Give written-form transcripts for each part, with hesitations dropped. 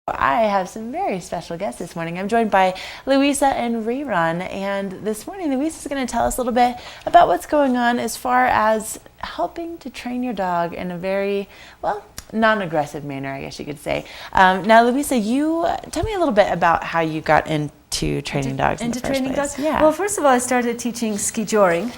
I have some very special guests this morning. I'm joined by Louisa and Rerun, and this morning Louisa is going to tell us a little bit about what's going on as far as helping to train your dog in a very, well, non-aggressive manner, I guess you could say. Now, Louisa, you tell me a little bit about how you got into training dogs in the first place. Dogs? Yeah. Well, first of all, I started teaching ski joring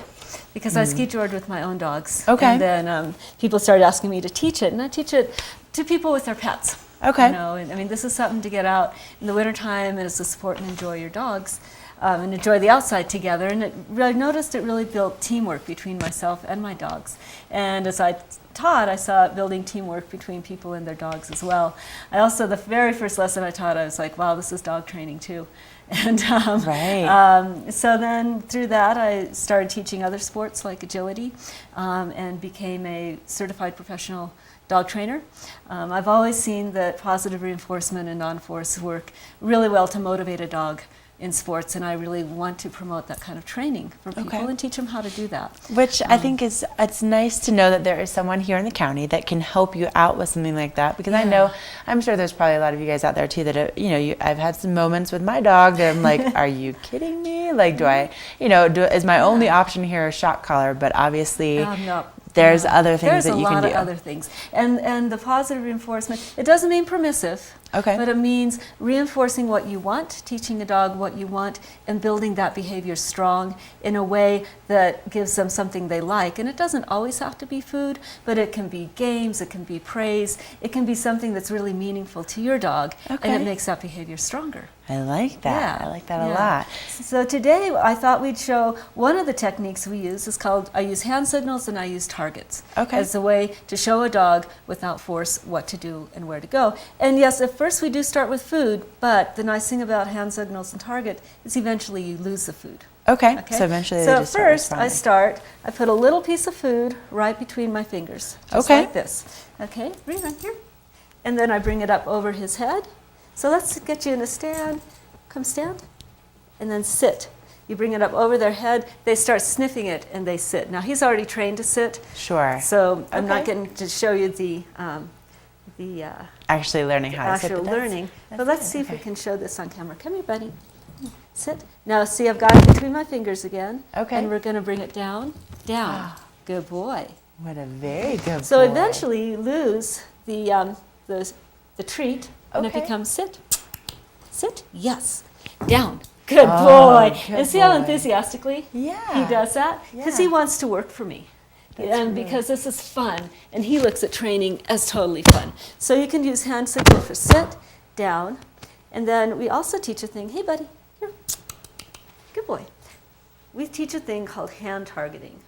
because I ski jored with my own dogs. Okay. And then people started asking me to teach it, and I teach it to people with their pets. Okay. You know, and, I mean, this is something to get out in the wintertime and to support and enjoy your dogs and enjoy the outside together. And I noticed it really built teamwork between myself and my dogs. And as I taught, I saw it building teamwork between people and their dogs as well. I also, the very first lesson I taught, I was like, wow, this is dog training too. And so then through that, I started teaching other sports like agility and became a certified professional dog trainer. I've always seen that positive reinforcement and non-force work really well to motivate a dog in sports, and I really want to promote that kind of training for people and teach them how to do that. Which I think it's nice to know that there is someone here in the county that can help you out with something like that, because I'm sure there's probably a lot of you guys out there too that I've had some moments with my dog that I'm like, are you kidding me? Like, do I, is my only option here a shock collar? But obviously, No. there's other things that you can do. There's a lot of other things. And the positive reinforcement, it doesn't mean permissive, but it means reinforcing what you want, teaching a dog what you want, and building that behavior strong in a way that gives them something they like. And it doesn't always have to be food, but it can be games, it can be praise, it can be something that's really meaningful to your dog, and it makes that behavior stronger. I like that. Yeah. I like that a lot. So today I thought we'd show one of the techniques we use is called, I use hand signals and I use targets as a way to show a dog without force what to do and where to go. And yes, at first we do start with food, but the nice thing about hand signals and target is eventually you lose the food. Okay. So eventually So first I put a little piece of food right between my fingers, just like this. Okay, bring it here. And then I bring it up over his head. So let's get you in a stand. Come stand. And then sit. You bring it up over their head. They start sniffing it and they sit. Now he's already trained to sit. Sure. So I'm not getting to show you the actually learning how to sit. Actual learning. But let's see if we can show this on camera. Come here, buddy. Sit. Now see, I've got it between my fingers again. Okay. And we're going to bring it down. Down. Good boy. What a very good boy. So eventually you lose the treat. And it becomes sit. Sit. Yes. Down. Good boy. And see how enthusiastically he does that? Because he wants to work for me. And because this is fun. And he looks at training as totally fun. So you can use hand signal for sit, down. And then we also teach a thing. Hey, buddy. Here. Good boy. We teach a thing called hand targeting.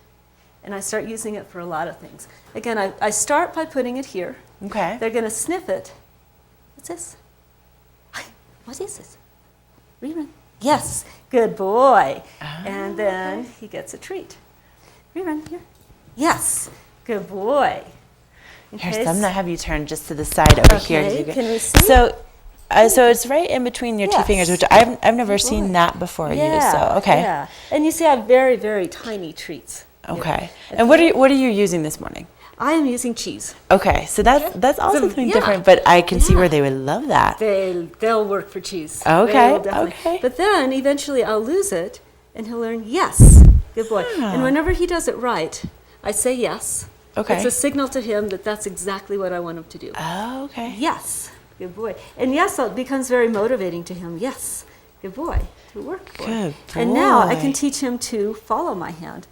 And I start using it for a lot of things. Again, I start by putting it here. Okay. They're going to sniff it. What's this? What is this? Rerun. Yes, good boy. And then he gets a treat. Rerun here. Yes, good boy. Here's some that have you turn just to the side over here. Can we see? So it's right in between your two fingers, which I've never seen that before used. So Yeah, and you see I have very, very tiny treats. Okay. And what are you using this morning? I am using cheese. Okay, so that's also something different, but I can see where they would love that. They'll work for cheese. Okay, okay. But then eventually I'll lose it, and he'll learn yes, good boy. And whenever he does it right, I say yes. Okay. It's a signal to him that that's exactly what I want him to do. Oh, okay. Yes, good boy. And yes, it becomes very motivating to him. Yes, good boy. To work for. Good boy. And now I can teach him to follow my hand.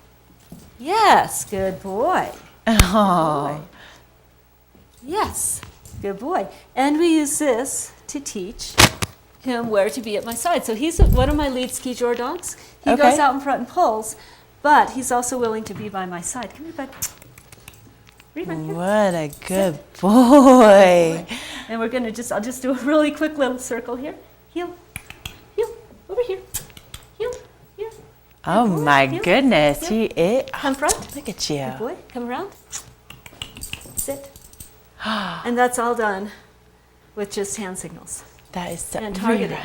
Yes, good boy. Oh. Yes, good boy. And we use this to teach him where to be at my side. So he's one of my lead ski jor dogs. He goes out in front and pulls, but he's also willing to be by my side. Come here, bud. What a good boy. And we're going to I'll just do a really quick little circle here. Heel, heel, over here. Heel, here. Oh my goodness. He is. Come front. Look at you. Good boy. Come around. Sit. And that's all done with just hand signals. That is so. And targeting.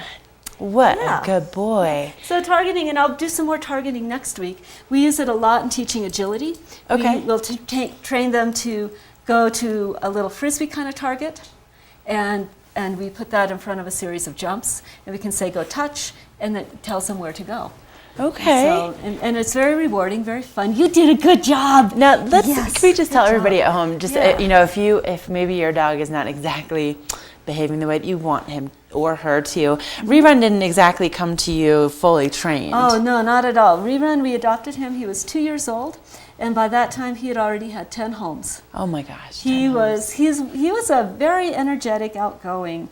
What a good boy. So targeting, and I'll do some more targeting next week. We use it a lot in teaching agility. We'll train them to go to a little frisbee kind of target and and we put that in front of a series of jumps, and we can say go touch, and it tells them where to go. Okay. So, and it's very rewarding, very fun. You did a good job. Now, let's Yes, can we just tell good everybody job. at home, just Yeah. you know, if maybe your dog is not exactly behaving the way that you want him or her to. Rerun didn't exactly come to you fully trained. Oh, no, not at all. Rerun, we adopted him. He was 2 years old, and by that time he had already had 10 homes. Oh my gosh. He was a very energetic, outgoing,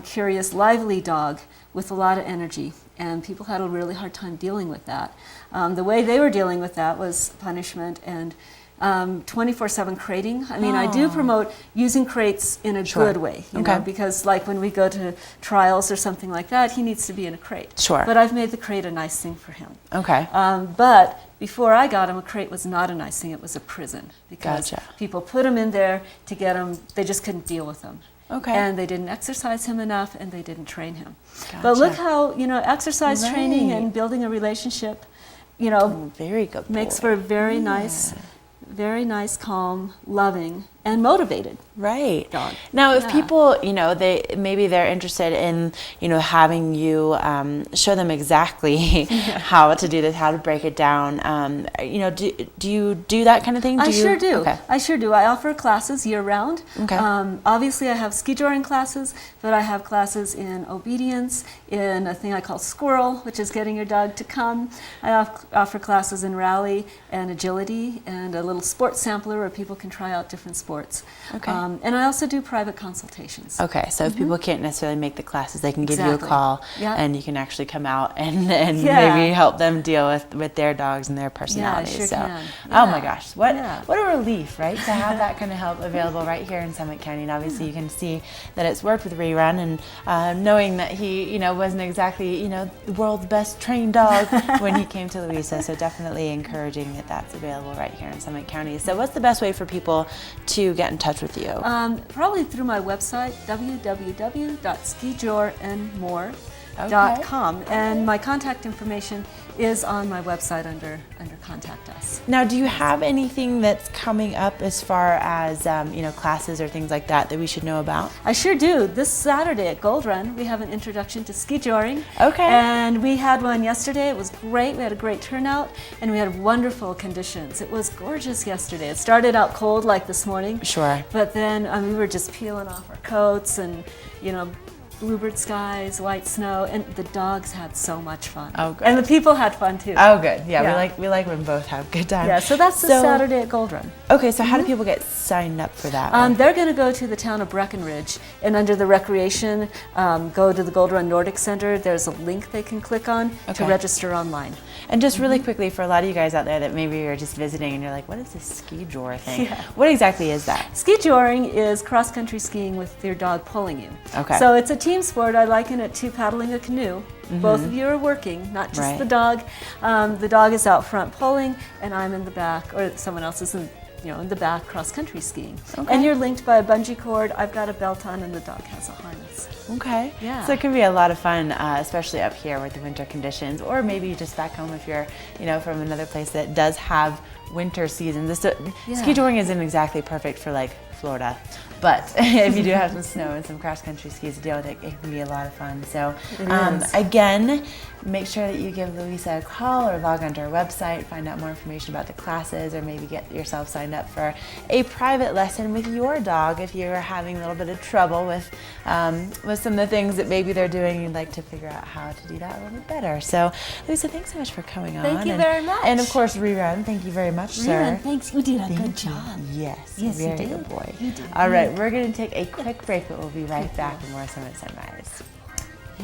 curious, lively dog with a lot of energy, and people had a really hard time dealing with that. The way they were dealing with that was punishment and 24/7 crating. I mean, I do promote using crates in a Sure. good way, you Okay. know, because like when we go to trials or something like that, he needs to be in a crate. Sure. But I've made the crate a nice thing for him. Okay. But before I got him, a crate was not a nice thing. It was a prison because Gotcha. people put him in there to get him. They just couldn't deal with him. Okay. And they didn't exercise him enough, and they didn't train him. But look Gotcha. how, you know, exercise training Right. and building a relationship, you know, Very good makes boy. for a very nice, calm, loving, and motivated Right. dog. Now, if Yeah. people, you know, maybe they're interested in, you know, having you show them exactly how to do this, how to break it down. You know, do you do that kind of thing? Sure do. Okay. I sure do. I offer classes year round. Okay. Obviously, I have ski joring classes, but I have classes in obedience, in a thing I call squirrel, which is getting your dog to come. I offer classes in rally and agility, and a little sports sampler where people can try out different sports. Okay. And I also do private consultations. Okay, so if people can't necessarily make the classes, they can give you a Exactly. call, Yeah. and you can actually come out and Yeah. maybe help them deal with their dogs and their personalities. sure so, can. oh my Yeah. gosh, what Yeah. what a relief, right? To have that kind of help available right here in Summit County. And obviously, you can see that it's worked with Rerun, and knowing that he, you know, wasn't exactly, you know, the world's best trained dog when he came to Louisa. So definitely encouraging that that's available right here in Summit County. So, what's the best way for people to get in touch with you? Probably through my website, www.skijorandmore.com. And my contact information is on my website under Contact Us. Now, do you have anything that's coming up as far as you know, classes or things like that we should know about? I sure do. This Saturday at Gold Run, we have an introduction to ski joring. Okay. And we had one yesterday. It was great. We had a great turnout, and we had wonderful conditions. It was gorgeous yesterday. It started out cold like this morning. Sure. But then we were just peeling off our coats and, you know, bluebird skies, white snow, and the dogs had so much fun. Oh, good. And the people had fun too. Oh, good. Yeah, Yeah. we like when both have good time. Yeah, so that's this Saturday at Gold Run. Okay, so how do people get signed up for that? one? They're going to go to the town of Breckenridge, and under the recreation, go to the Gold Run Nordic Center. There's a link they can click on to Okay. register online. And just really quickly, for a lot of you guys out there that maybe you're just visiting and you're like, what is this ski drawer thing? Yeah. What exactly is that? Ski joring is cross-country skiing with your dog pulling you. Okay. So it's a team sport. I liken it to paddling a canoe. Both of you are working, not just Right. the dog. The dog is out front pulling, and I'm in the back, or someone else is in the back cross-country skiing. Okay. And you're linked by a bungee cord. I've got a belt on, and the dog has a harness. Okay. Yeah. So it can be a lot of fun, especially up here with the winter conditions, or maybe just back home if you're, you know, from another place that does have winter seasons. Ski Yeah. touring isn't exactly perfect for like Florida, but if you do have some snow and some cross-country skis to deal with, it can be a lot of fun. So It is. again, make sure that you give Louisa a call or log onto our website, find out more information about the classes, or maybe get yourself signed up for a private lesson with your dog if you're having a little bit of trouble with some of the things that maybe they're doing. You'd like to figure out how to do that a little bit better. So Louisa, thanks so much for coming on. Thank you very much. And of course, Rerun, thank you very much, sir. Rerun, thanks. You did a good Thank you. job. Yes, Yes, you very did. good boy. You did. All right, we're going to take a quick break, but we'll be right back with more Summit Sunrise.